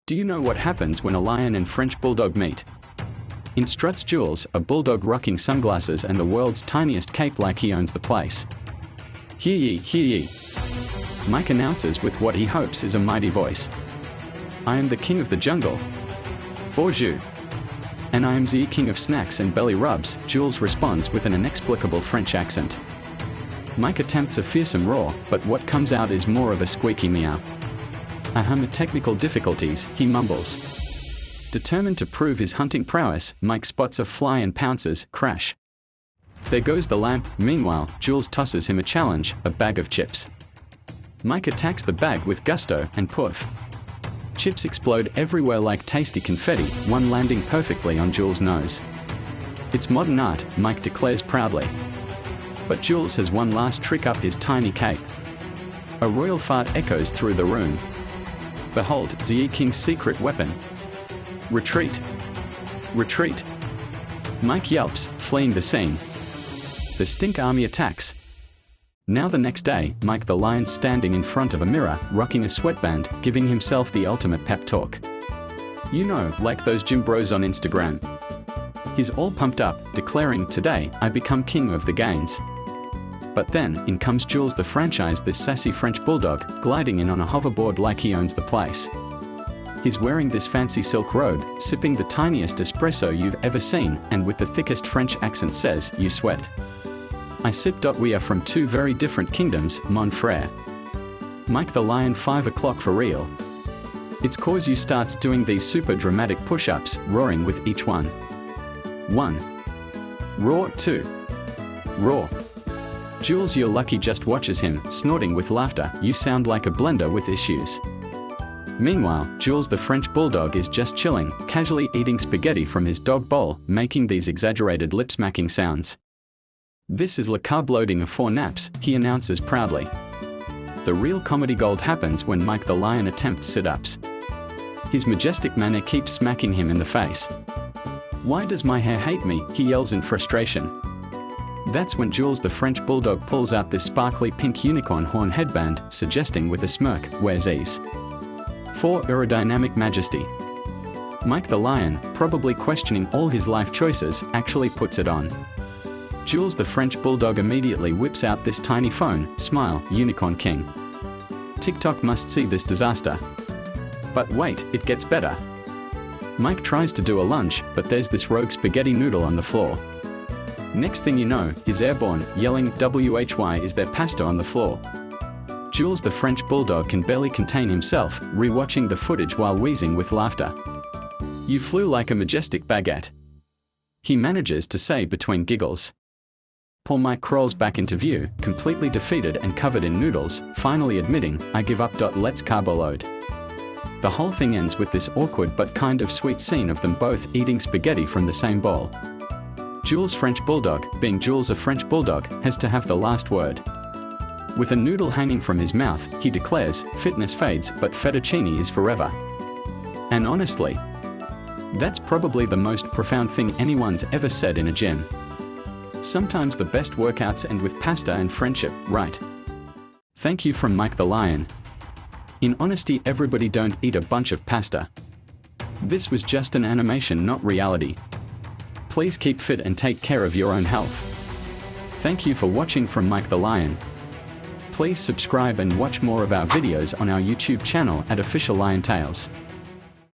Do you know what happens when a lion and French Bulldog meet? In struts Jules, a bulldog rocking sunglasses and the world's tiniest cape like he owns the place. Hear ye, hear ye. Mike announces with what he hopes is a mighty voice. I am the king of the jungle. Bonjour. And I am the king of snacks and belly rubs, Jules responds with an inexplicable French accent. Mike attempts a fearsome roar, but what comes out is more of a squeaky meow. Ahem, technical difficulties, he mumbles. Determined to prove his hunting prowess, Mike spots a fly and pounces, crash. There goes the lamp. Meanwhile, Jules tosses him a challenge, a bag of chips. Mike attacks the bag with gusto, and poof. Chips explode everywhere like tasty confetti, one landing perfectly on Jules' nose. It's modern art, Mike declares proudly. But Jules has one last trick up his tiny cape. A royal fart echoes through the room. Behold, the King's secret weapon. Retreat. Retreat. Mike yelps, fleeing the scene. The stink army attacks. Now the next day, Mike the lion's standing in front of a mirror, rocking a sweatband, giving himself the ultimate pep talk. You know, like those gym bros on Instagram. He's all pumped up, declaring, today, I become king of the gains. But then, in comes Jules the franchise, this sassy French Bulldog, gliding in on a hoverboard like he owns the place. He's wearing this fancy silk robe, sipping the tiniest espresso you've ever seen, and with the thickest French accent says, you sweat. I sip. We are from two very different kingdoms, mon frère. Mike the lion 5 o'clock for real. It's cause you starts doing these super dramatic push-ups, roaring with each one. 1. Roar. 2. Roar. Jules, you're lucky, just watches him, snorting with laughter. You sound like a blender with issues. Meanwhile, Jules the French Bulldog is just chilling, casually eating spaghetti from his dog bowl, making these exaggerated lip-smacking sounds. This is le carb loading of 4 naps, he announces proudly. The real comedy gold happens when Mike the lion attempts sit-ups. His majestic manner keeps smacking him in the face. Why does my hair hate me? He yells in frustration. That's when Jules the French Bulldog pulls out this sparkly pink unicorn horn headband, suggesting with a smirk, where's ease? For aerodynamic majesty. Mike the lion, probably questioning all his life choices, actually puts it on. Jules the French Bulldog immediately whips out this tiny phone, smile, unicorn king. TikTok must see this disaster. But wait, it gets better. Mike tries to do a lunge, but there's this rogue spaghetti noodle on the floor. Next thing you know, he's airborne, yelling, "WHY is there pasta on the floor?" Jules the French Bulldog can barely contain himself, rewatching the footage while wheezing with laughter. You flew like a majestic baguette. He manages to say between giggles. Poor Mike crawls back into view, completely defeated and covered in noodles, finally admitting, I give up. Let's carbo load. The whole thing ends with this awkward but kind of sweet scene of them both eating spaghetti from the same bowl. Jules French Bulldog, being Jules a French Bulldog, has to have the last word. With a noodle hanging from his mouth, he declares, fitness fades, but fettuccine is forever. And honestly, that's probably the most profound thing anyone's ever said in a gym. Sometimes the best workouts end with pasta and friendship, right? Thank you from Mike the Lion. In honesty, everybody don't eat a bunch of pasta. This was just an animation, not reality. Please keep fit and take care of your own health. Thank you for watching from Mike the Lion. Please subscribe and watch more of our videos on our YouTube channel at Official Lion Tales.